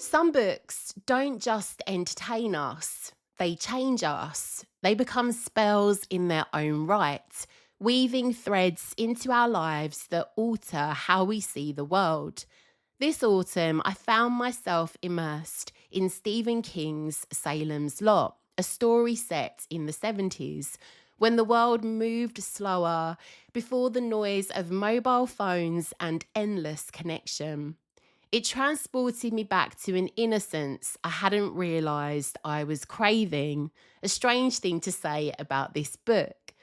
Some books don't just entertain us, they change us. They become spells in their own right, weaving threads into our lives that alter how we see the world. This autumn, I found myself immersed in Stephen King's Salem's Lot, a story set in the 70s, when the world moved slower before the noise of mobile phones and endless connection. It transported me back to an innocence I hadn't realised I was craving, a strange thing to say about this book.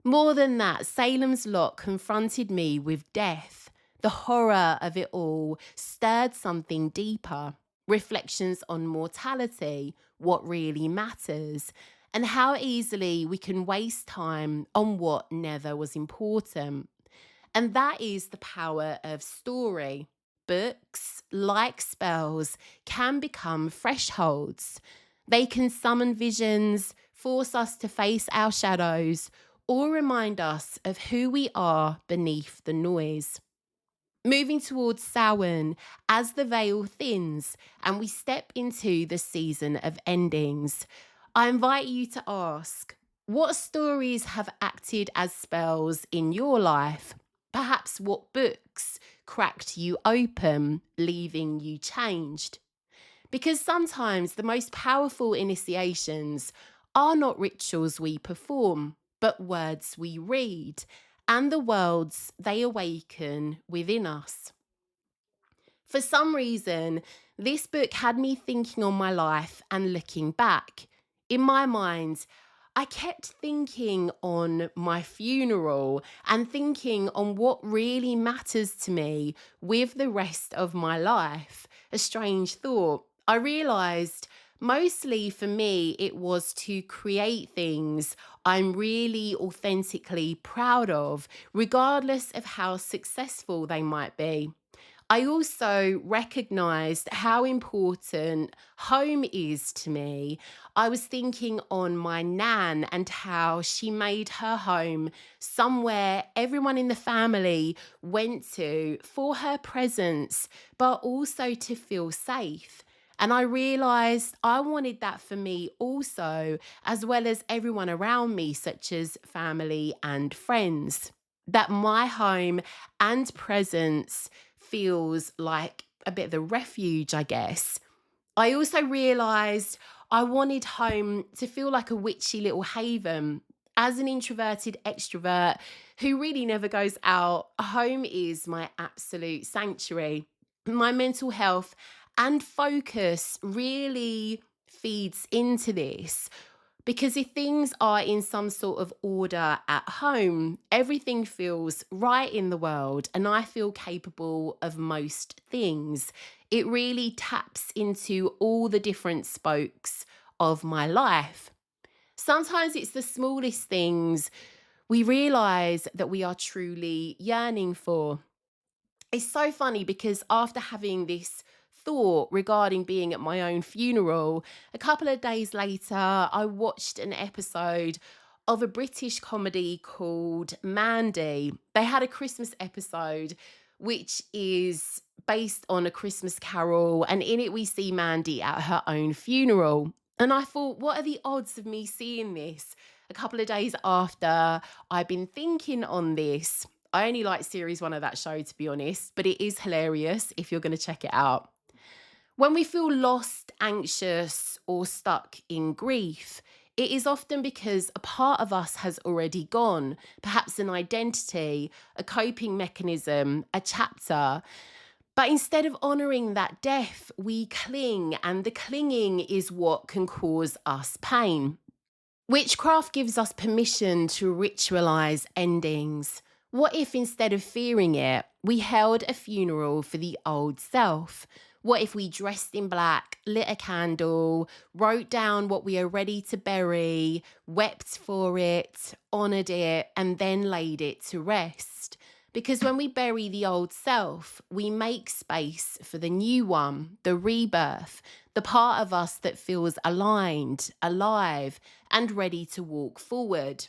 More than that, Salem's Lot confronted me with death. The horror of it all stirred something deeper, reflections on mortality, what really matters, and how easily we can waste time on what never was important. And that is the power of story. Books, like spells, can become thresholds. They can summon visions, force us to face our shadows, or remind us of who we are beneath the noise. Moving towards Samhain, as the veil thins and we step into the season of endings, I invite you to ask, what stories have acted as spells in your life? Perhaps what books cracked you open, leaving you changed? Because sometimes the most powerful initiations are not rituals we perform, but words we read and the worlds they awaken within us. For some reason, this book had me thinking on my life and looking back. In my mind, I kept thinking on my funeral and thinking on what really matters to me with the rest of my life. A strange thought. I realised mostly for me, it was to create things I'm really authentically proud of, regardless of how successful they might be. I also recognised how important home is to me. I was thinking on my nan and how she made her home somewhere everyone in the family went to for her presence, but also to feel safe. And I realised I wanted that for me also, as well as everyone around me, such as family and friends. That my home and presence feels like a bit of a refuge, I guess. I also realised I wanted home to feel like a witchy little haven. As an introverted extrovert who really never goes out, home is my absolute sanctuary. My mental health and focus really feeds into this. Because if things are in some sort of order at home, everything feels right in the world and I feel capable of most things. It really taps into all the different spokes of my life. Sometimes it's the smallest things we realise that we are truly yearning for. It's so funny because after having this thought regarding being at my own funeral, a couple of days later, I watched an episode of a British comedy called Mandy. They had a Christmas episode, which is based on a Christmas carol, and in it we see Mandy at her own funeral. And I thought, what are the odds of me seeing this a couple of days after I've been thinking on this? I only like series one of that show, to be honest, but it is hilarious if you're going to check it out. When we feel lost, anxious, or stuck in grief, it is often because a part of us has already gone, perhaps an identity, a coping mechanism, a chapter. But instead of honouring that death, we cling, and the clinging is what can cause us pain. Witchcraft gives us permission to ritualise endings. What if instead of fearing it, we held a funeral for the old self? What if we dressed in black, lit a candle, wrote down what we are ready to bury, wept for it, honoured it, and then laid it to rest? Because when we bury the old self, we make space for the new one, the rebirth, the part of us that feels aligned, alive, and ready to walk forward.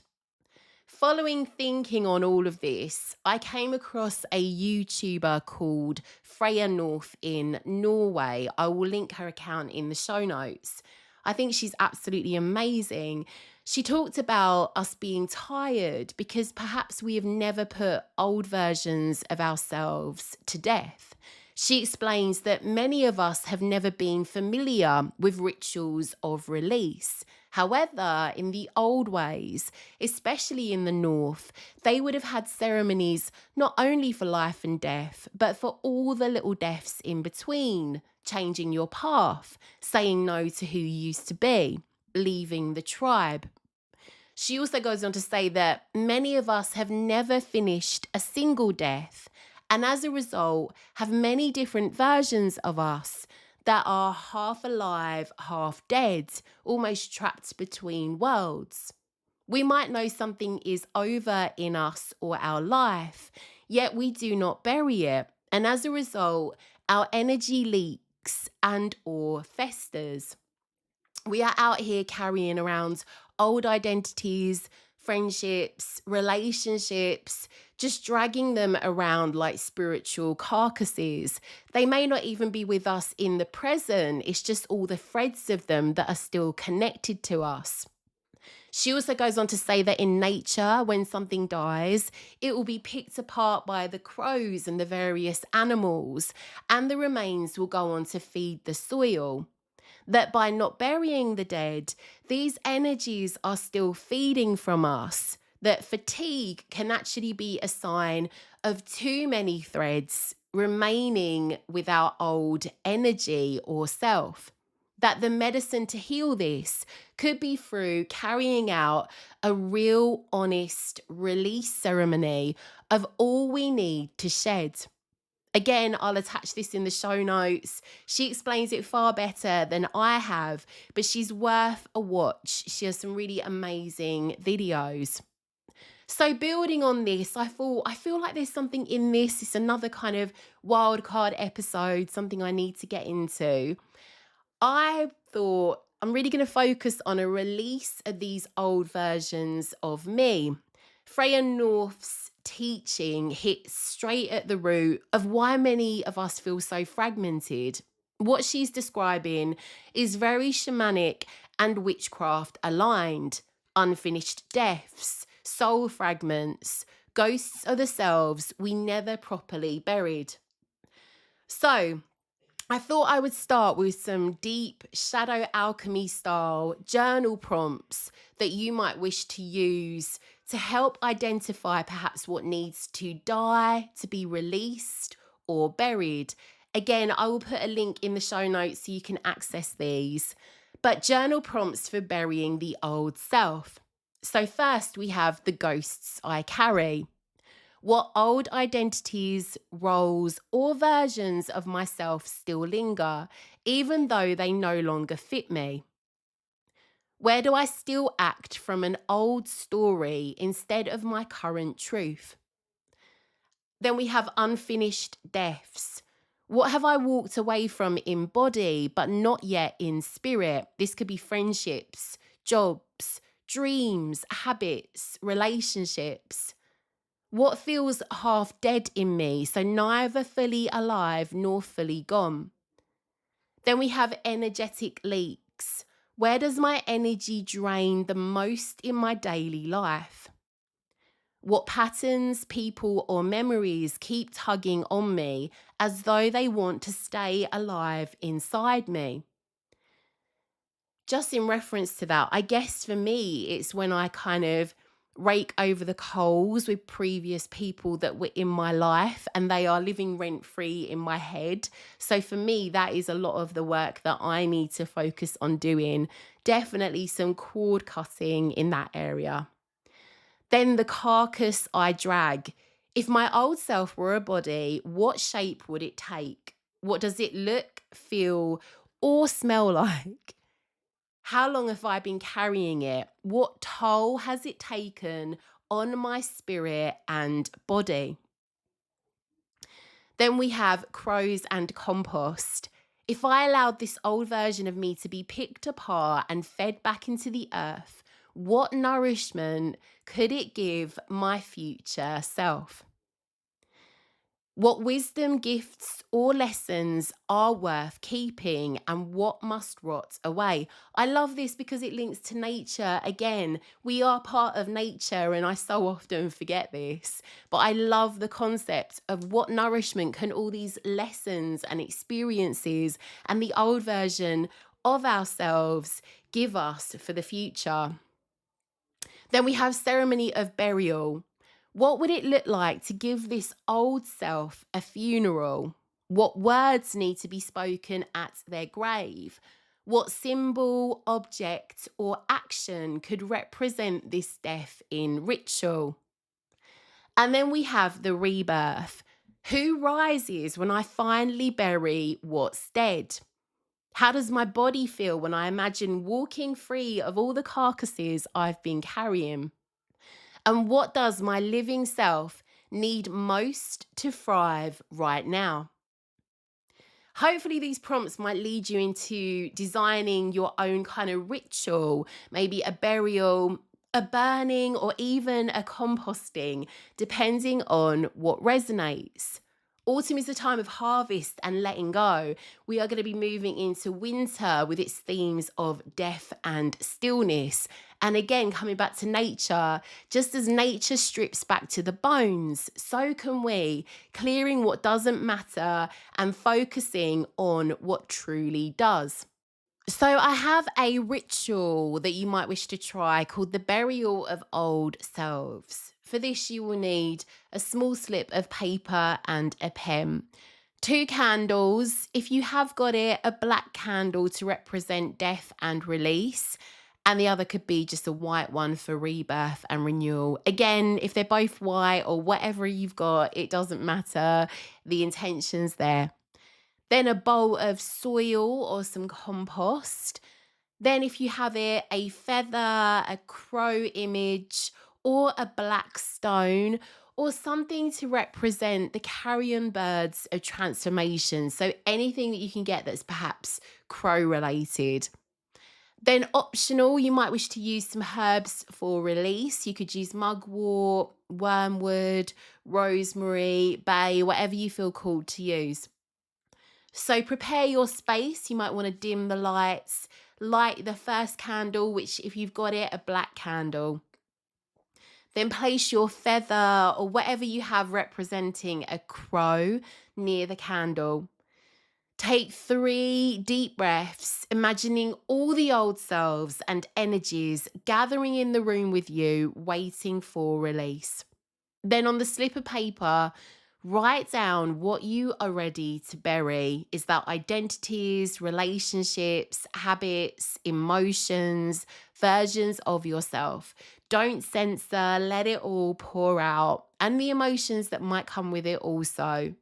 Following thinking on all of this, I came across a YouTuber called Freya North in Norway. I will link her account in the show notes. I think she's absolutely amazing. She talked about us being tired because perhaps we have never put old versions of ourselves to death. She explains that many of us have never been familiar with rituals of release. However, in the old ways, especially in the North, they would have had ceremonies not only for life and death, but for all the little deaths in between, changing your path, saying no to who you used to be, leaving the tribe. She also goes on to say that many of us have never finished a single death, and as a result, have many different versions of us that are half alive, half dead, almost trapped between worlds. We might know something is over in us or our life, yet we do not bury it. And as a result, our energy leaks and or festers. We are out here carrying around old identities, friendships, relationships, just dragging them around like spiritual carcasses. They may not even be with us in the present. It's just all the threads of them that are still connected to us. She also goes on to say that in nature, when something dies, it will be picked apart by the crows and the various animals, and the remains will go on to feed the soil. That by not burying the dead, these energies are still feeding from us. That fatigue can actually be a sign of too many threads remaining with our old energy or self. That the medicine to heal this could be through carrying out a real, honest release ceremony of all we need to shed. Again, I'll attach this in the show notes. She explains it far better than I have, but she's worth a watch. She has some really amazing videos. So building on this, I feel like there's something in this. It's another kind of wild card episode, something I need to get into. I thought I'm really going to focus on a release of these old versions of me. Freya North's teaching hits straight at the root of why many of us feel so fragmented. What she's describing is very shamanic and witchcraft aligned. Unfinished deaths, soul fragments, ghosts of the selves we never properly buried. So, I thought I would start with some deep shadow alchemy style journal prompts that you might wish to use to help identify perhaps what needs to die, to be released or buried. Again, I will put a link in the show notes so you can access these. But journal prompts for burying the old self. So first we have the ghosts I carry. What old identities, roles, or versions of myself still linger, even though they no longer fit me? Where do I still act from an old story instead of my current truth? Then we have unfinished deaths. What have I walked away from in body, but not yet in spirit? This could be friendships, jobs, dreams, habits, relationships. What feels half dead in me, so neither fully alive nor fully gone? Then we have energetic leaks. Where does my energy drain the most in my daily life? What patterns, people, or memories keep tugging on me as though they want to stay alive inside me? Just in reference to that, I guess for me, it's when I kind of rake over the coals with previous people that were in my life and they are living rent-free in my head. So for me, that is a lot of the work that I need to focus on doing. Definitely some cord cutting in that area. Then the carcass I drag. If my old self were a body, what shape would it take? What does it look, feel, or smell like? How long have I been carrying it? What toll has it taken on my spirit and body? Then we have crows and compost. If I allowed this old version of me to be picked apart and fed back into the earth, What nourishment could it give my future self? What wisdom, gifts, or lessons are worth keeping and what must rot away? I love this because it links to nature again. We are part of nature, and I so often forget this. But I love the concept of what nourishment can all these lessons and experiences and the old version of ourselves give us for the future. Then we have ceremony of burial. What would it look like to give this old self a funeral? What words need to be spoken at their grave? What symbol, object, or action could represent this death in ritual? And then we have the rebirth. Who rises when I finally bury what's dead? How does my body feel when I imagine walking free of all the carcasses I've been carrying? And what does my living self need most to thrive right now? Hopefully, these prompts might lead you into designing your own kind of ritual, maybe a burial, a burning, or even a composting, depending on what resonates. Autumn is a time of harvest and letting go. We are going to be moving into winter with its themes of death and stillness. And again, coming back to nature, just as nature strips back to the bones, so can we, clearing what doesn't matter and focusing on what truly does. So, I have a ritual that you might wish to try called the burial of old selves. For this, you will need a small slip of paper and a pen, 2 candles. If you have got it, a black candle to represent death and release, and the other could be just a white one for rebirth and renewal. Again, if they're both white or whatever you've got, it doesn't matter. The intention's there. Then a bowl of soil or some compost. Then, if you have it, a feather, a crow image, or a black stone, or something to represent the carrion birds of transformation. So, anything that you can get that's perhaps crow related. Then, optional, you might wish to use some herbs for release. You could use mugwort, wormwood, rosemary, bay, whatever you feel called to use. So prepare your space. You might want to dim the lights, light the first candle, which if you've got it, a black candle. Then place your feather or whatever you have representing a crow near the candle. Take 3 deep breaths, imagining all the old selves and energies gathering in the room with you, waiting for release. Then on the slip of paper, write down what you are ready to bury. Is that identities, relationships, habits, emotions, versions of yourself? Don't censor, let it all pour out, and the emotions that might come with it also.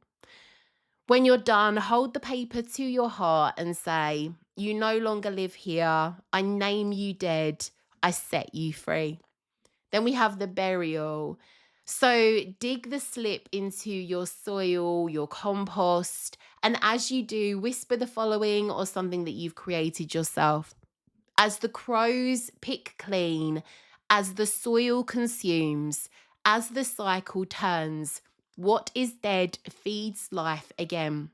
When you're done, hold the paper to your heart and say, "You no longer live here. I name you dead. I set you free." Then we have the burial. So dig the slip into your soil, your compost, and as you do, whisper the following or something that you've created yourself. As the crows pick clean, as the soil consumes, as the cycle turns, what is dead feeds life again.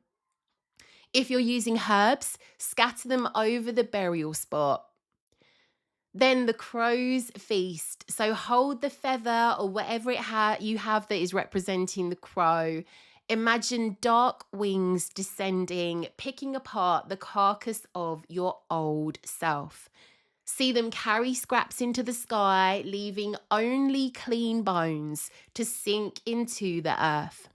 If you're using herbs, scatter them over the burial spot. Then the crows feast. So hold the feather or whatever you have that is representing the crow. Imagine dark wings descending, picking apart the carcass of your old self. See them carry scraps into the sky, leaving only clean bones to sink into the earth.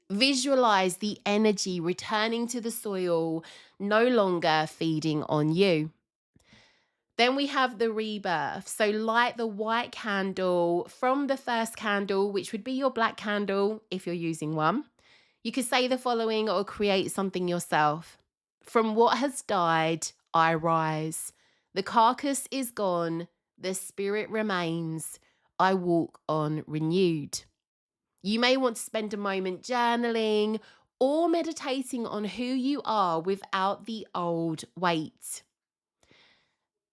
Visualize the energy returning to the soil, no longer feeding on you. Then we have the rebirth. So light the white candle from the first candle, which would be your black candle if you're using one. You could say the following or create something yourself. From what has died, I rise. The carcass is gone. The spirit remains. I walk on renewed. You may want to spend a moment journaling or meditating on who you are without the old weight.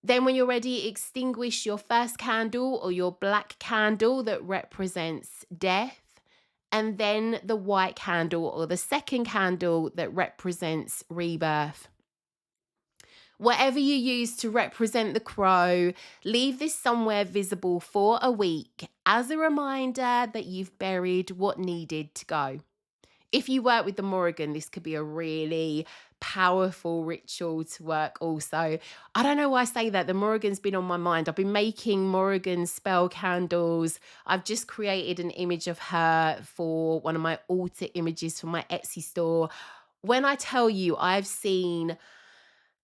Then when you're ready, extinguish your first candle or your black candle that represents death, and then the white candle or the second candle that represents rebirth. Whatever you use to represent the crow, leave this somewhere visible for a week as a reminder that you've buried what needed to go. If you work with the Morrigan, this could be a really powerful ritual to work also. I don't know why I say that. The Morrigan's been on my mind. I've been making Morrigan spell candles. I've just created an image of her for one of my altar images for my Etsy store. When I tell you, I've seen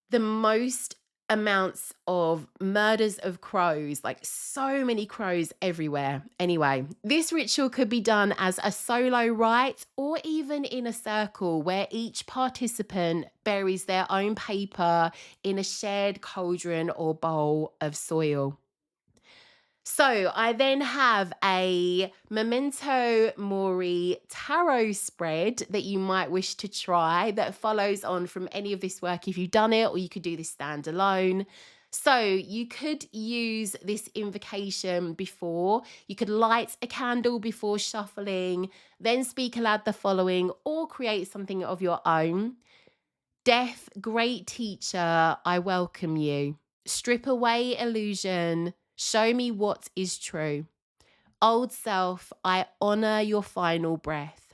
the most amounts of murders of crows, like so many crows everywhere. Anyway, this ritual could be done as a solo rite or even in a circle where each participant buries their own paper in a shared cauldron or bowl of soil. So I then have a Memento Mori tarot spread that you might wish to try that follows on from any of this work if you've done it, or you could do this standalone. So you could use this invocation before, you could light a candle before shuffling, then speak aloud the following, or create something of your own. Death, great teacher, I welcome you. Strip away illusion. Show me what is true. Old self, I honor your final breath.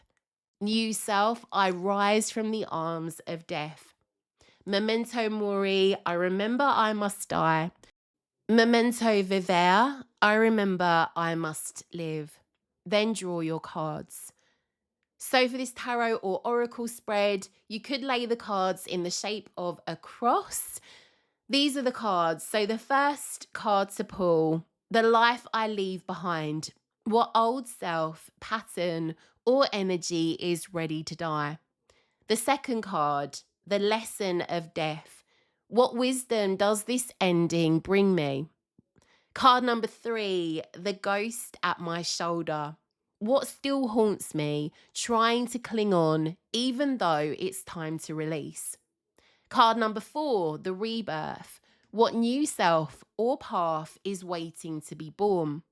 New self, I rise from the arms of death. Memento mori, I remember I must die. Memento vivere, I remember I must live. Then draw your cards. So for this tarot or oracle spread, you could lay the cards in the shape of a cross. These are the cards. So the first card to pull, the life I leave behind. What old self, pattern, or energy is ready to die? The second card, the lesson of death. What wisdom does this ending bring me? Card number 3, the ghost at my shoulder. What still haunts me, trying to cling on, even though it's time to release? Card number 4, the rebirth. What new self or path is waiting to be born?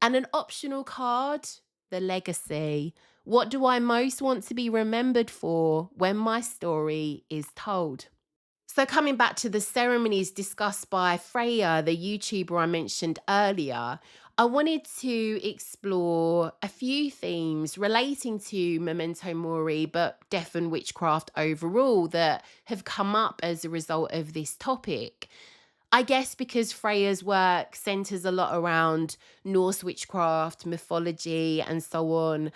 And an optional card, the legacy. What do I most want to be remembered for when my story is told? So coming back to the ceremonies discussed by Freya, the YouTuber I mentioned earlier, I wanted to explore a few themes relating to Memento Mori, but death and witchcraft overall that have come up as a result of this topic. I guess because Freya's work centers a lot around Norse witchcraft, mythology, and so on.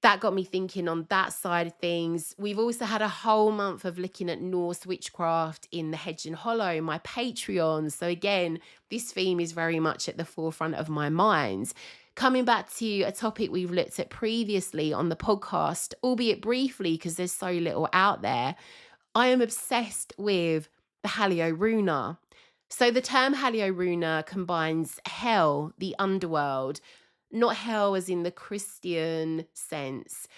That got me thinking on that side of things. We've also had a whole month of looking at Norse witchcraft in the Hedge and Hollow, my Patreon. So again, this theme is very much at the forefront of my mind. Coming back to a topic we've looked at previously on the podcast, albeit briefly because there's so little out there, I am obsessed with the Haliorunna. So the term Haliorunna combines hell, the underworld, not hell as in the Christian sense,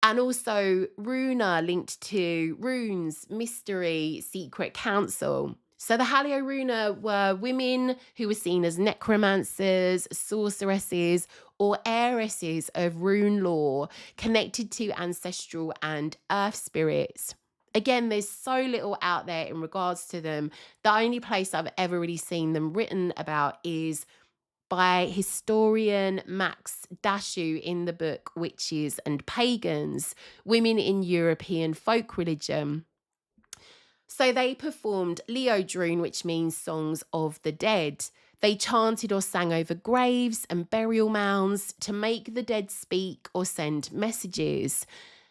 and also runa linked to runes, mystery, secret council. So the Haliorunna were women who were seen as necromancers, sorceresses, or heiresses of rune lore connected to ancestral and earth spirits. Again, there's so little out there in regards to them. The only place I've ever really seen them written about is by historian Max Dashu in the book Witches and Pagans, Women in European Folk Religion. So they performed Leodrune, which means songs of the dead. They chanted or sang over graves and burial mounds to make the dead speak or send messages.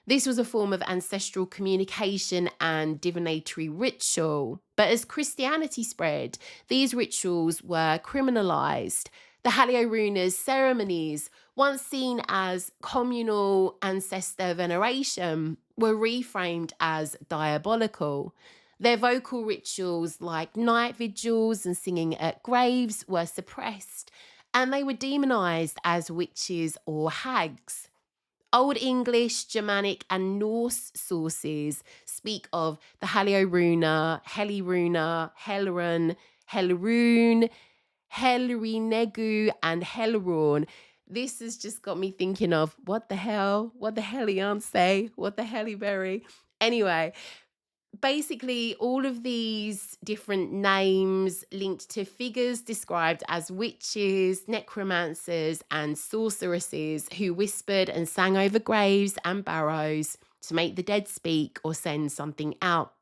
This was a form of ancestral communication and divinatory ritual. But as Christianity spread, these rituals were criminalized. The Haliorunna's ceremonies, once seen as communal ancestor veneration, were reframed as diabolical. Their vocal rituals, like night vigils and singing at graves, were suppressed, and they were demonized as witches or hags. Old English, Germanic, and Norse sources speak of the Haliorunna, Helirunna, Helrun, Haliorunna, Haliorunna, and Haliorunna. This has just got me thinking of what the hell, what the Heliance, what the Heliberry. Anyway, basically all of these different names linked to figures described as witches, necromancers, and sorceresses who whispered and sang over graves and barrows to make the dead speak or send something out.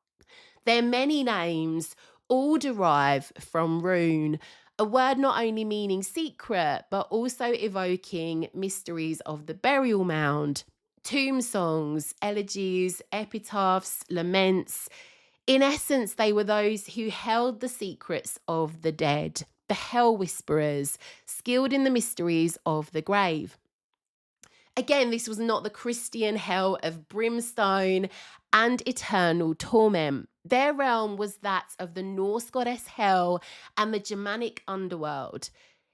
Their many names all derive from rune, a word not only meaning secret, but also evoking mysteries of the burial mound, tomb songs, elegies, epitaphs, laments. In essence, they were those who held the secrets of the dead, the hell whisperers, skilled in the mysteries of the grave. Again, this was not the Christian hell of brimstone and eternal torment. Their realm was that of the Norse goddess Hel and the Germanic underworld.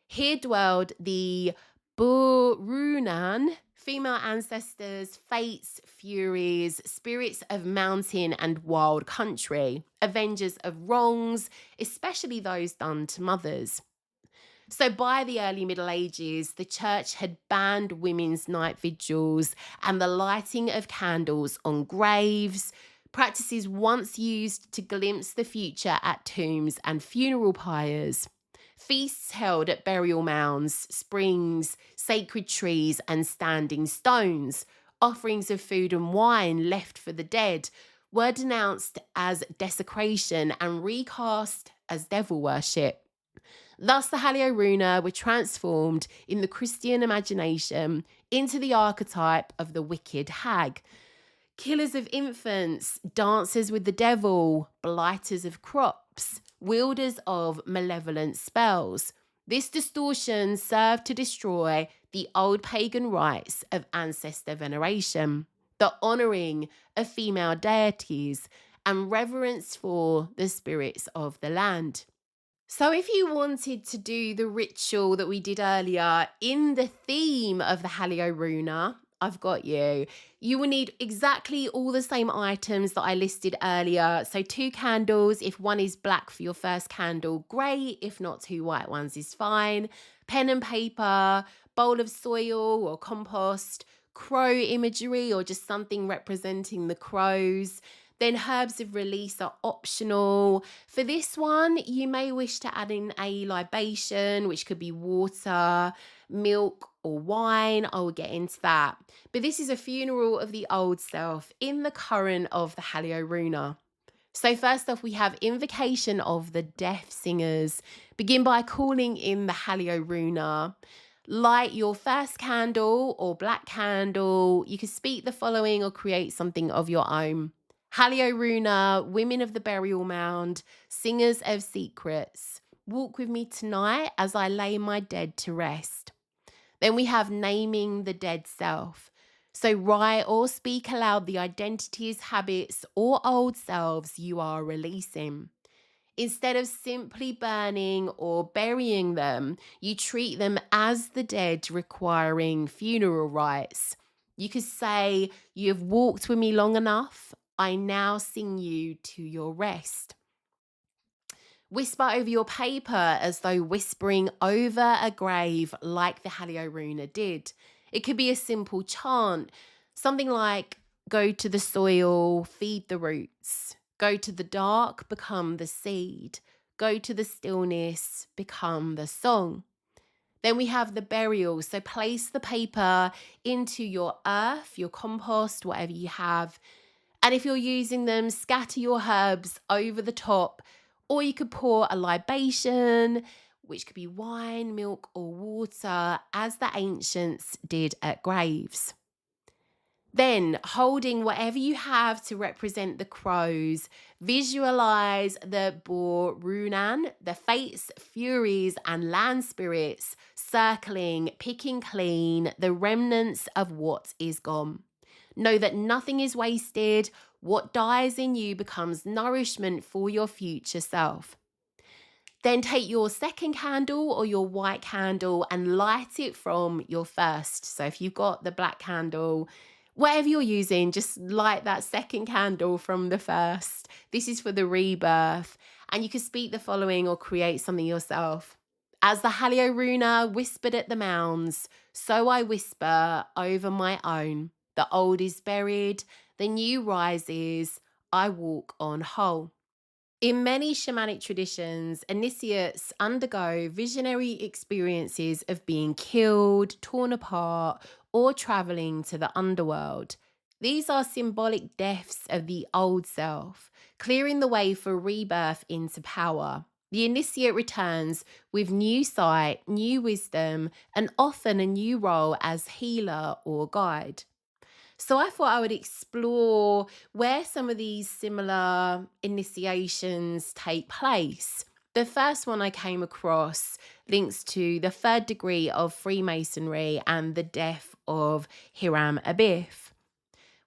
Here dwelled the Burunan, female ancestors, fates, furies, spirits of mountain and wild country, avengers of wrongs, especially those done to mothers. So by the early Middle Ages, the church had banned women's night vigils and the lighting of candles on graves, practices once used to glimpse the future at tombs and funeral pyres. Feasts held at burial mounds, springs, sacred trees, and standing stones, offerings of food and wine left for the dead, were denounced as desecration and recast as devil worship. Thus, the Haliorunna were transformed in the Christian imagination into the archetype of the wicked hag. Killers of infants, dancers with the devil, blighters of crops, wielders of malevolent spells. This distortion served to destroy the old pagan rites of ancestor veneration, the honouring of female deities, and reverence for the spirits of the land. So if you wanted to do the ritual that we did earlier in the theme of the Haliorunna, I've got you. You will need exactly all the same items that I listed earlier. So 2 candles, if one is black for your first candle, great. If not, 2 white ones is fine. Pen and paper, bowl of soil or compost, crow imagery or just something representing the crows. Then herbs of release are optional. For this one, you may wish to add in a libation, which could be water, milk, or wine. I will get into that. But this is a funeral of the old self in the current of the Haliorunna. So first off, we have invocation of the death singers. Begin by calling in the Haliorunna. Light your first candle or black candle. You can speak the following or create something of your own. Haliorunna, women of the burial mound, singers of secrets, walk with me tonight as I lay my dead to rest. Then we have naming the dead self. So write or speak aloud the identities, habits, or old selves you are releasing. Instead of simply burning or burying them, you treat them as the dead requiring funeral rites. You could say, "You have walked with me long enough. I now sing you to your rest." Whisper over your paper as though whispering over a grave like the Haliorunna did. It could be a simple chant, something like, "Go to the soil, feed the roots. Go to the dark, become the seed. Go to the stillness, become the song." Then we have the burial. So place the paper into your earth, your compost, whatever you have. And if you're using them, scatter your herbs over the top, or you could pour a libation, which could be wine, milk, or water, as the ancients did at graves. Then, holding whatever you have to represent the crows, visualize the Burunan, the fates, furies, and land spirits circling, picking clean the remnants of what is gone. Know that nothing is wasted. What dies in you becomes nourishment for your future self. Then take your second candle or your white candle and light it from your first. So if you've got the black candle, whatever you're using, just light that second candle from the first. This is for the rebirth. And you can speak the following or create something yourself. As the Haliorunna whispered at the mounds, so I whisper over my own. The old is buried, the new rises, I walk on whole. In many shamanic traditions, initiates undergo visionary experiences of being killed, torn apart, or traveling to the underworld. These are symbolic deaths of the old self, clearing the way for rebirth into power. The initiate returns with new sight, new wisdom, and often a new role as healer or guide. So I thought I would explore where some of these similar initiations take place. The first one I came across links to the third degree of Freemasonry and the death of Hiram Abif.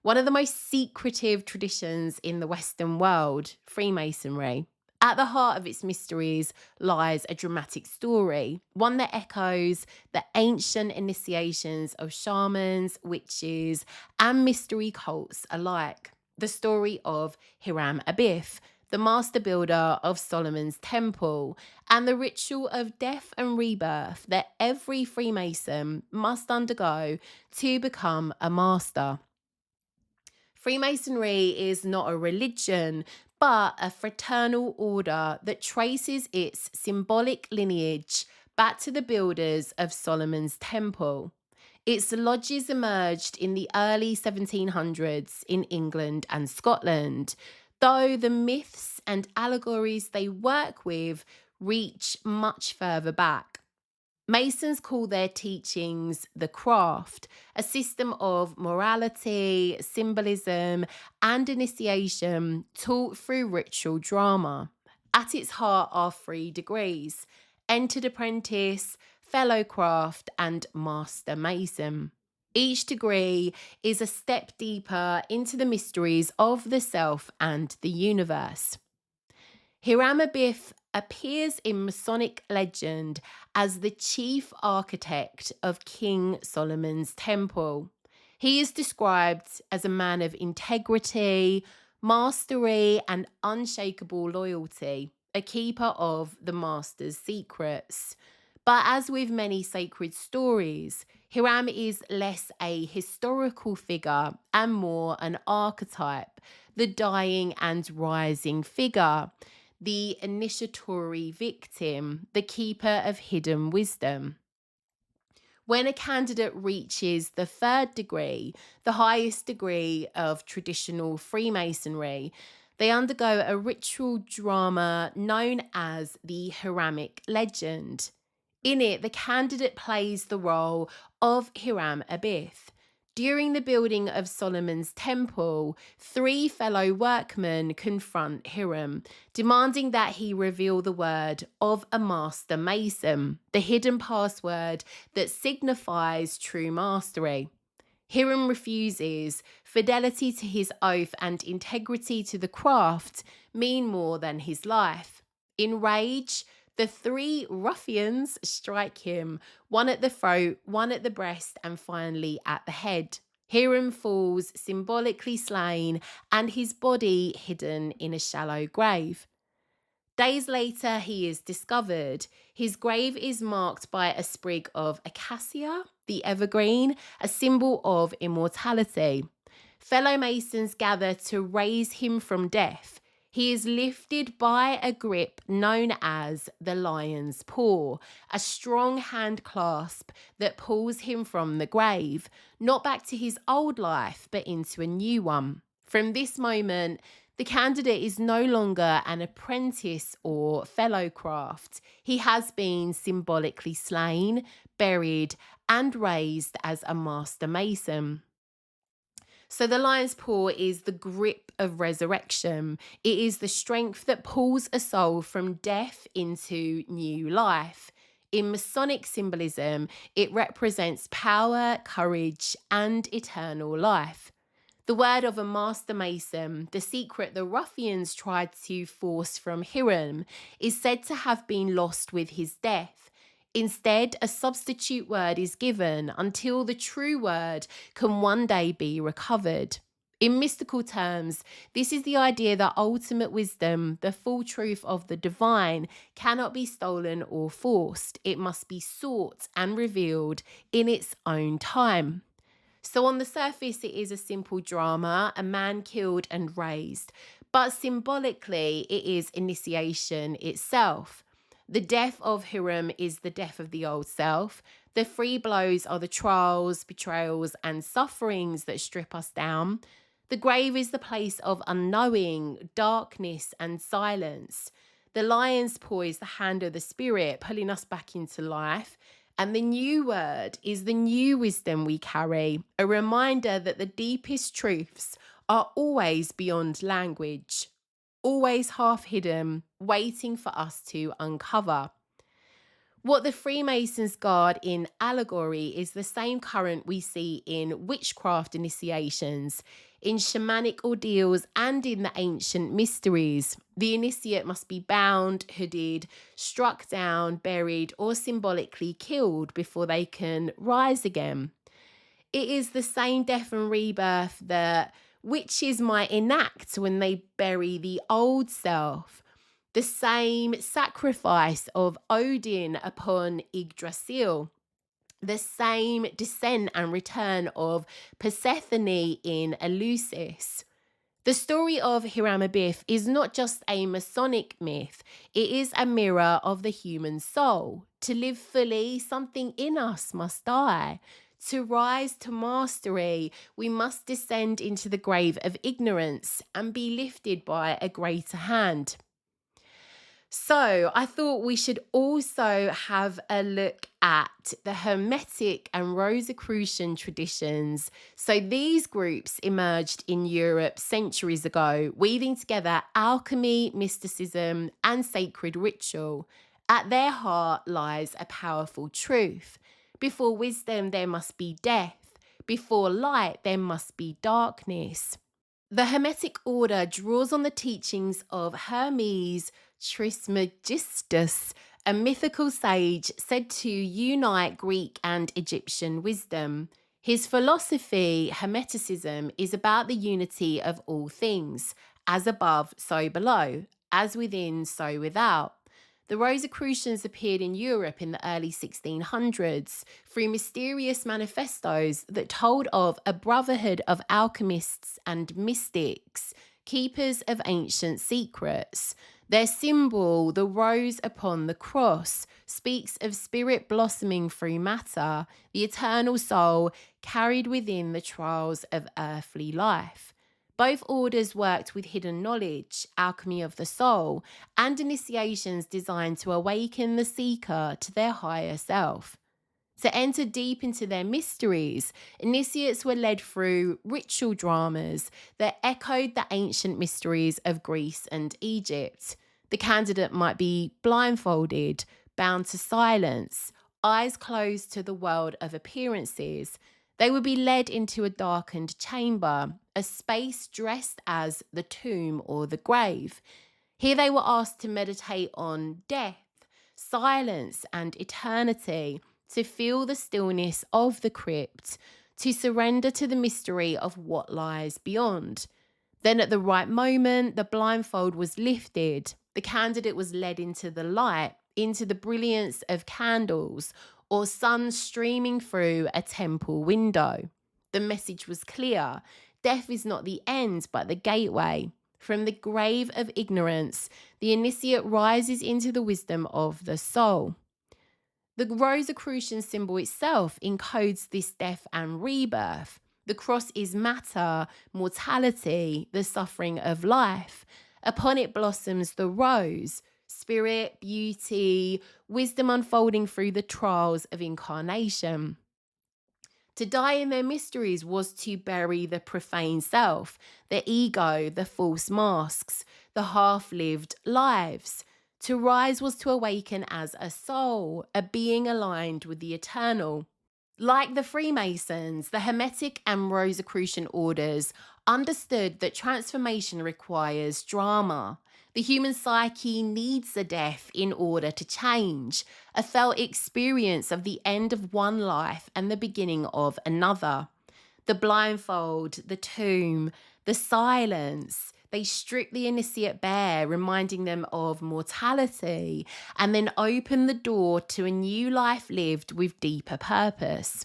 One of the most secretive traditions in the Western world, Freemasonry. At the heart of its mysteries lies a dramatic story, one that echoes the ancient initiations of shamans, witches, and mystery cults alike. The story of Hiram Abif, the master builder of Solomon's temple, and the ritual of death and rebirth that every Freemason must undergo to become a master. Freemasonry is not a religion, but a fraternal order that traces its symbolic lineage back to the builders of Solomon's temple. Its lodges emerged in the early 1700s in England and Scotland, though the myths and allegories they work with reach much further back. Masons call their teachings the craft, a system of morality, symbolism, and initiation taught through ritual drama. At its heart are 3 degrees: entered apprentice, fellow craft, and master mason. Each degree is a step deeper into the mysteries of the self and the universe. Hiram Abif appears in Masonic legend as the chief architect of King Solomon's temple. He is described as a man of integrity, mastery, and unshakable loyalty, a keeper of the master's secrets. But as with many sacred stories, Hiram is less a historical figure and more an archetype, the dying and rising figure, the initiatory victim, the keeper of hidden wisdom. When a candidate reaches the 3rd degree, the highest degree of traditional Freemasonry, they undergo a ritual drama known as the Hiramic legend. In it, the candidate plays the role of Hiram Abif. During the building of Solomon's temple, 3 fellow workmen confront Hiram, demanding that he reveal the word of a master mason, the hidden password that signifies true mastery. Hiram refuses. Fidelity to his oath and integrity to the craft mean more than his life. Enraged, the 3 ruffians strike him, one at the throat, one at the breast, and finally at the head. Hiram falls, symbolically slain, and his body hidden in a shallow grave. Days later, he is discovered. His grave is marked by a sprig of acacia, the evergreen, a symbol of immortality. Fellow Masons gather to raise him from death. He is lifted by a grip known as the lion's paw, a strong hand clasp that pulls him from the grave, not back to his old life, but into a new one. From this moment, the candidate is no longer an apprentice or fellow craft. He has been symbolically slain, buried, and raised as a master mason. So the lion's paw is the grip of resurrection. It is the strength that pulls a soul from death into new life. In Masonic symbolism, it represents power, courage, and eternal life. The word of a master mason, the secret the ruffians tried to force from Hiram, is said to have been lost with his death. Instead, a substitute word is given until the true word can one day be recovered. In mystical terms, this is the idea that ultimate wisdom, the full truth of the divine, cannot be stolen or forced. It must be sought and revealed in its own time. So on the surface, it is a simple drama, a man killed and raised. But symbolically, it is initiation itself. The death of Hiram is the death of the old self. The three blows are the trials, betrayals, and sufferings that strip us down. The grave is the place of unknowing, darkness, and silence. The lion's paw is the hand of the spirit, pulling us back into life. And the new word is the new wisdom we carry, a reminder that the deepest truths are always beyond language, always half hidden, waiting for us to uncover. What the Freemasons guard in allegory is the same current we see in witchcraft initiations, in shamanic ordeals, and in the ancient mysteries. The initiate must be bound, hooded, struck down, buried, or symbolically killed before they can rise again. It is the same death and rebirth that witches might enact when they bury the old self. The same sacrifice of Odin upon Yggdrasil, the same descent and return of Persephone in Eleusis. The story of Hiram Abif is not just a Masonic myth, it is a mirror of the human soul. To live fully, something in us must die. To rise to mastery, we must descend into the grave of ignorance and be lifted by a greater hand. So I thought we should also have a look at the Hermetic and Rosicrucian traditions. So these groups emerged in Europe centuries ago, weaving together alchemy, mysticism, and sacred ritual. At their heart lies a powerful truth. Before wisdom, there must be death. Before light, there must be darkness. The Hermetic order draws on the teachings of Hermes Trismegistus, a mythical sage said to unite Greek and Egyptian wisdom. His philosophy, Hermeticism, is about the unity of all things, as above, so below, as within, so without. The Rosicrucians appeared in Europe in the early 1600s through mysterious manifestos that told of a brotherhood of alchemists and mystics, keepers of ancient secrets. Their symbol, the rose upon the cross, speaks of spirit blossoming through matter, the eternal soul carried within the trials of earthly life. Both orders worked with hidden knowledge, alchemy of the soul, and initiations designed to awaken the seeker to their higher self. To enter deep into their mysteries, initiates were led through ritual dramas that echoed the ancient mysteries of Greece and Egypt. The candidate might be blindfolded, bound to silence, eyes closed to the world of appearances. They would be led into a darkened chamber, a space dressed as the tomb or the grave. Here they were asked to meditate on death, silence, and eternity, to feel the stillness of the crypt, to surrender to the mystery of what lies beyond. Then at the right moment, the blindfold was lifted. The candidate was led into the light, into the brilliance of candles or sun streaming through a temple window. The message was clear. Death is not the end, but the gateway. From the grave of ignorance, the initiate rises into the wisdom of the soul. The Rosicrucian symbol itself encodes this death and rebirth. The cross is matter, mortality, the suffering of life. Upon it blossoms the rose, spirit, beauty, wisdom unfolding through the trials of incarnation. To die in their mysteries was to bury the profane self, the ego, the false masks, the half-lived lives. To rise was to awaken as a soul, a being aligned with the eternal. Like the Freemasons, the Hermetic and Rosicrucian orders understood that transformation requires drama. The human psyche needs a death in order to change, a felt experience of the end of one life and the beginning of another. The blindfold, the tomb, the silence. They strip the initiate bare, reminding them of mortality, and then open the door to a new life lived with deeper purpose.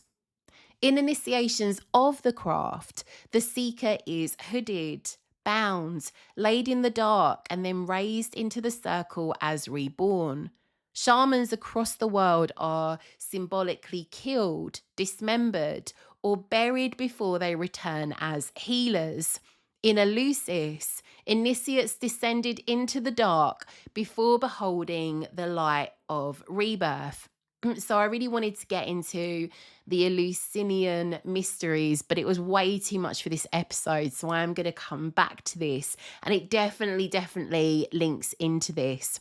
In initiations of the craft, the seeker is hooded, bound, laid in the dark, and then raised into the circle as reborn. Shamans across the world are symbolically killed, dismembered, or buried before they return as healers. In Eleusis, initiates descended into the dark before beholding the light of rebirth. So I really wanted to get into the Eleusinian mysteries, but it was way too much for this episode. So I am going to come back to this, and it definitely links into this.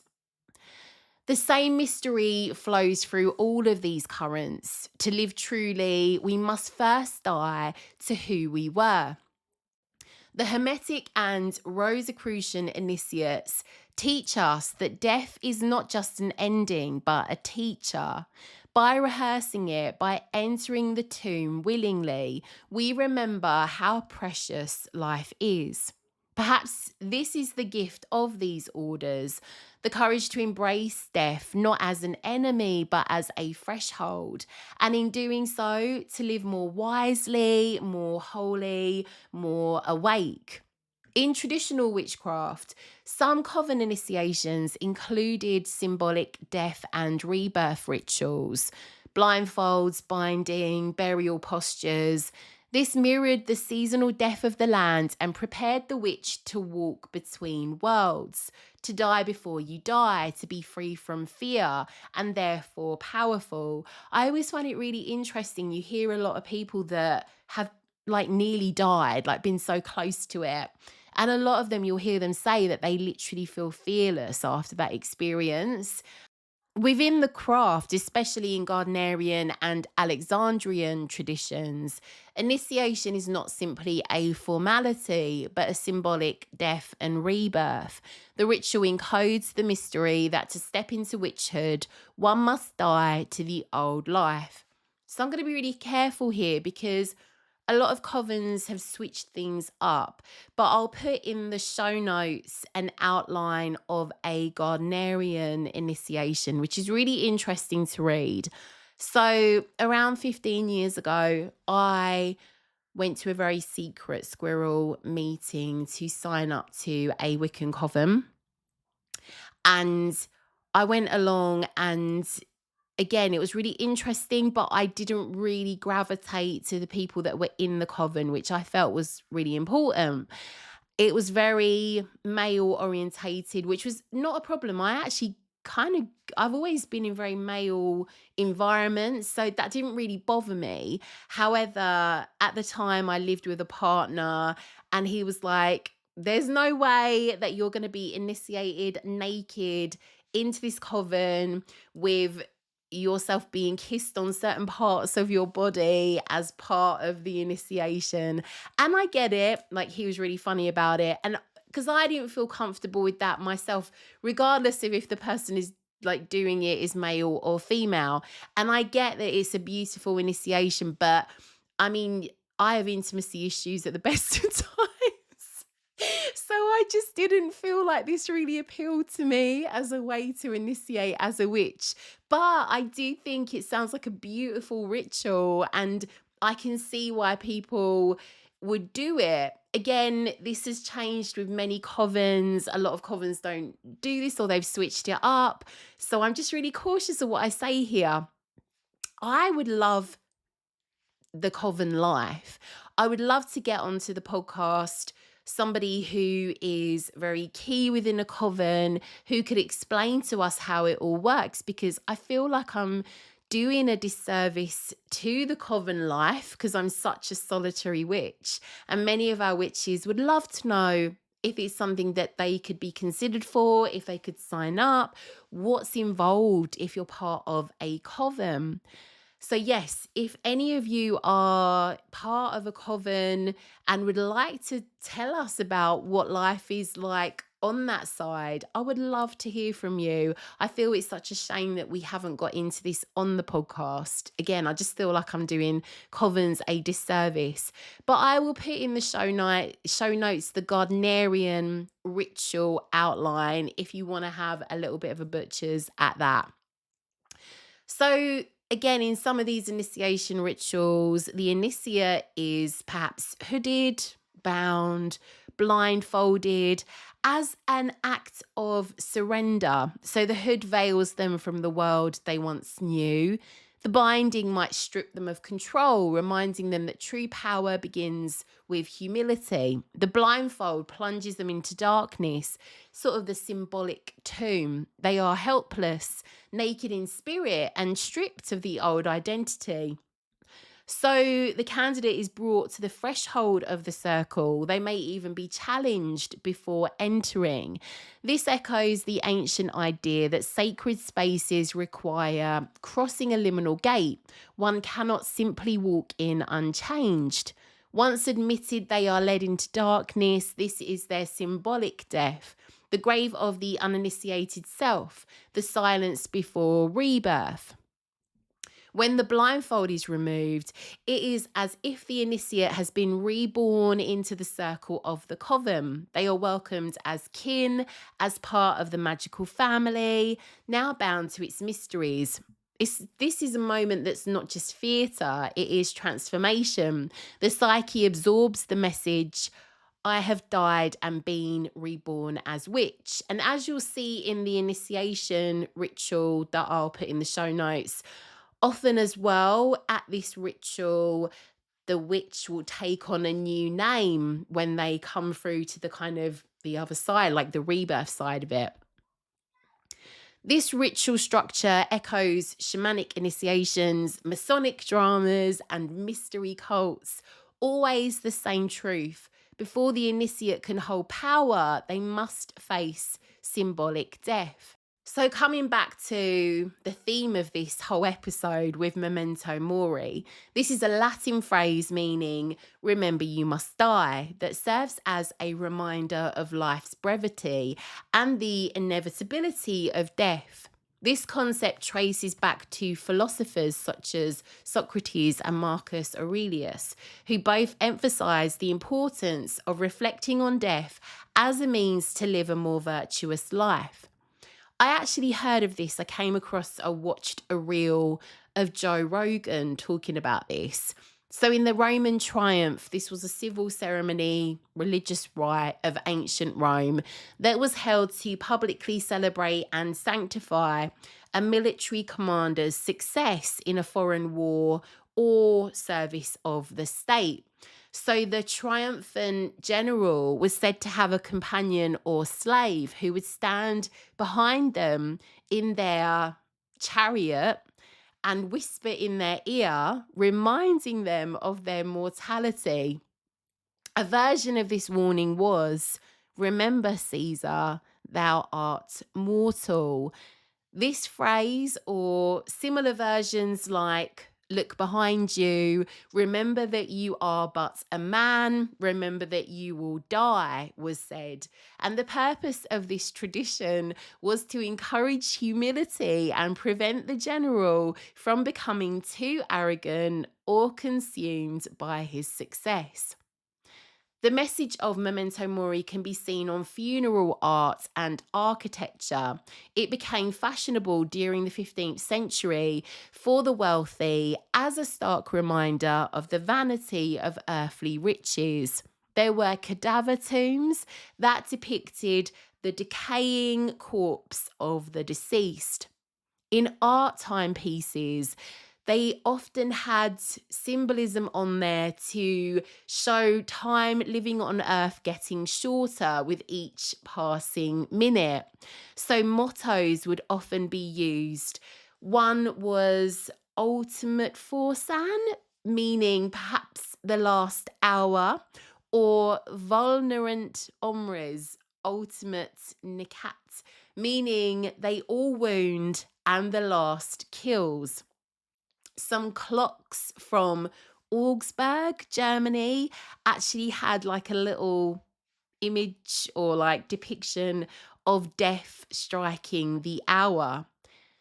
The same mystery flows through all of these currents. To live truly, we must first die to who we were. The Hermetic and Rosicrucian initiates teach us that death is not just an ending, but a teacher. By rehearsing it, by entering the tomb willingly, we remember how precious life is. Perhaps this is the gift of these orders, the courage to embrace death not as an enemy, but as a threshold. And in doing so, to live more wisely, more holy, more awake. In traditional witchcraft, some coven initiations included symbolic death and rebirth rituals, blindfolds, binding, burial postures. This mirrored the seasonal death of the land and prepared the witch to walk between worlds, to die before you die, to be free from fear and therefore powerful. I always find it really interesting. You hear a lot of people that have nearly died, been so close to it. And a lot of them, you'll hear them say that they literally feel fearless after that experience. Within the craft, especially in Gardnerian and Alexandrian traditions, initiation is not simply a formality, but a symbolic death and rebirth. The ritual encodes the mystery that to step into witchhood, one must die to the old life. So I'm going to be really careful here because a lot of covens have switched things up, but I'll put in the show notes an outline of a Gardnerian initiation, which is really interesting to read. So around 15 years ago, I went to a very secret squirrel meeting to sign up to a Wiccan coven. And I went along, and again, it was really interesting, but I didn't really gravitate to the people that were in the coven, which I felt was really important. It was very male orientated, which was not a problem. I actually I've always been in very male environments, so that didn't really bother me. However, at the time I lived with a partner, and he was like, there's no way that you're going to be initiated naked into this coven with yourself being kissed on certain parts of your body as part of the initiation. And I get it. He was really funny about it. And because I didn't feel comfortable with that myself, regardless of if the person is doing it is male or female. And I get that it's a beautiful initiation, but I mean, I have intimacy issues at the best of times. So I just didn't feel like this really appealed to me as a way to initiate as a witch. But I do think it sounds like a beautiful ritual, and I can see why people would do it. Again, this has changed with many covens. A lot of covens don't do this, or they've switched it up. So I'm just really cautious of what I say here. I would love the coven life. I would love to get onto the podcast somebody who is very key within a coven, who could explain to us how it all works, because I feel like I'm doing a disservice to the coven life because I'm such a solitary witch. And many of our witches would love to know if it's something that they could be considered for, if they could sign up, what's involved if you're part of a coven. So yes, if any of you are part of a coven and would like to tell us about what life is like on that side, I would love to hear from you. I feel it's such a shame that we haven't got into this on the podcast. Again, I just feel like I'm doing covens a disservice. But I will put in the show notes the Gardnerian ritual outline if you want to have a little bit of a butcher's at that. So again, in some of these initiation rituals, the initiate is perhaps hooded, bound, blindfolded as an act of surrender. So the hood veils them from the world they once knew. The binding might strip them of control, reminding them that true power begins with humility. The blindfold plunges them into darkness, sort of the symbolic tomb. They are helpless, naked in spirit, and stripped of the old identity. So the candidate is brought to the threshold of the circle. They may even be challenged before entering. This echoes the ancient idea that sacred spaces require crossing a liminal gate. One cannot simply walk in unchanged. Once admitted, they are led into darkness. This is their symbolic death. The grave of the uninitiated self, the silence before rebirth. When the blindfold is removed, it is as if the initiate has been reborn into the circle of the coven. They are welcomed as kin, as part of the magical family, now bound to its mysteries. This is a moment that's not just theatre, it is transformation. The psyche absorbs the message, I have died and been reborn as witch. And as you'll see in the initiation ritual that I'll put in the show notes, often as well at this ritual, the witch will take on a new name when they come through to the kind of the other side, like the rebirth side of it. This ritual structure echoes shamanic initiations, Masonic dramas, and mystery cults. Always the same truth. Before the initiate can hold power, they must face symbolic death. So coming back to the theme of this whole episode with Memento Mori, this is a Latin phrase meaning remember you must die, that serves as a reminder of life's brevity and the inevitability of death. This concept traces back to philosophers such as Socrates and Marcus Aurelius, who both emphasized the importance of reflecting on death as a means to live a more virtuous life. I actually heard of this. I watched a reel of Joe Rogan talking about this. So in the Roman triumph, this was a civil ceremony, religious rite of ancient Rome that was held to publicly celebrate and sanctify a military commander's success in a foreign war or service of the state. So the triumphant general was said to have a companion or slave who would stand behind them in their chariot and whisper in their ear, reminding them of their mortality. A version of this warning was, remember, Caesar, thou art mortal. This phrase or similar versions like, look behind you, remember that you are but a man, remember that you will die, was said. And the purpose of this tradition was to encourage humility and prevent the general from becoming too arrogant or consumed by his success. The message of Memento Mori can be seen on funeral art and architecture. It became fashionable during the 15th century for the wealthy as a stark reminder of the vanity of earthly riches. There were cadaver tombs that depicted the decaying corpse of the deceased. In art timepieces, they often had symbolism on there to show time living on earth getting shorter with each passing minute. So mottos would often be used. One was ultimate forsan, meaning perhaps the last hour, or vulnerant omres, ultimate nicat, meaning they all wound and the last kills. Some clocks from Augsburg, Germany, actually had like a little image or like depiction of death striking the hour.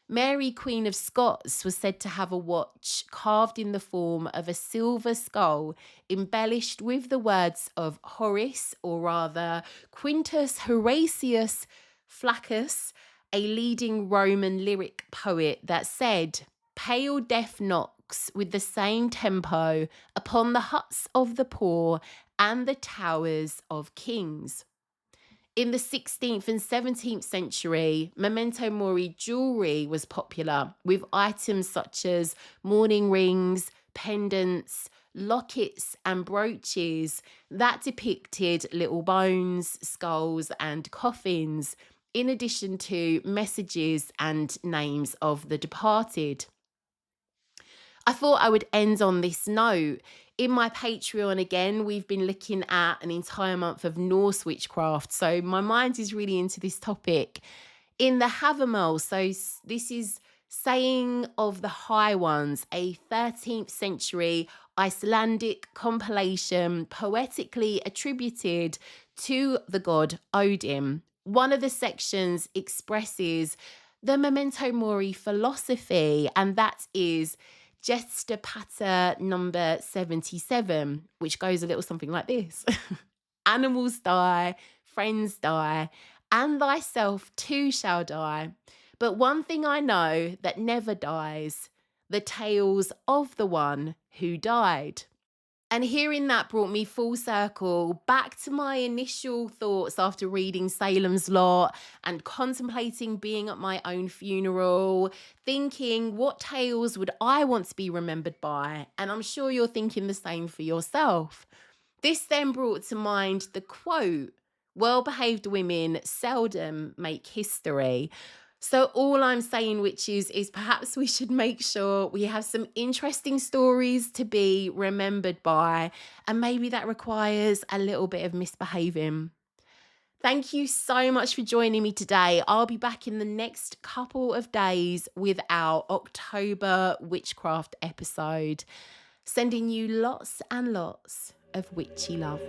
Mary, Queen of Scots, was said to have a watch carved in the form of a silver skull embellished with the words of Horace, or rather Quintus Horatius Flaccus, a leading Roman lyric poet, that said, "Pale death knocks with the same tempo upon the huts of the poor and the towers of kings." In the 16th and 17th century, Memento Mori jewellery was popular, with items such as mourning rings, pendants, lockets and brooches that depicted little bones, skulls and coffins, in addition to messages and names of the departed. I thought I would end on this note. In my Patreon, again, we've been looking at an entire month of Norse witchcraft. So my mind is really into this topic. In the Havamal, so this is Saying of the High Ones, a 13th century Icelandic compilation poetically attributed to the god Odin. One of the sections expresses the Memento Mori philosophy, and that is Gesta Pater number 77, which goes a little something like this. Animals die, friends die, and thyself too shall die. But one thing I know that never dies, the tales of the one who died. And hearing that brought me full circle back to my initial thoughts after reading Salem's Lot and contemplating being at my own funeral, thinking, what tales would I want to be remembered by? And I'm sure you're thinking the same for yourself. This then brought to mind the quote, "Well-behaved women seldom make history." So all I'm saying, witches, is perhaps we should make sure we have some interesting stories to be remembered by, and maybe that requires a little bit of misbehaving. Thank you so much for joining me today. I'll be back in the next couple of days with our October witchcraft episode, sending you lots and lots of witchy love.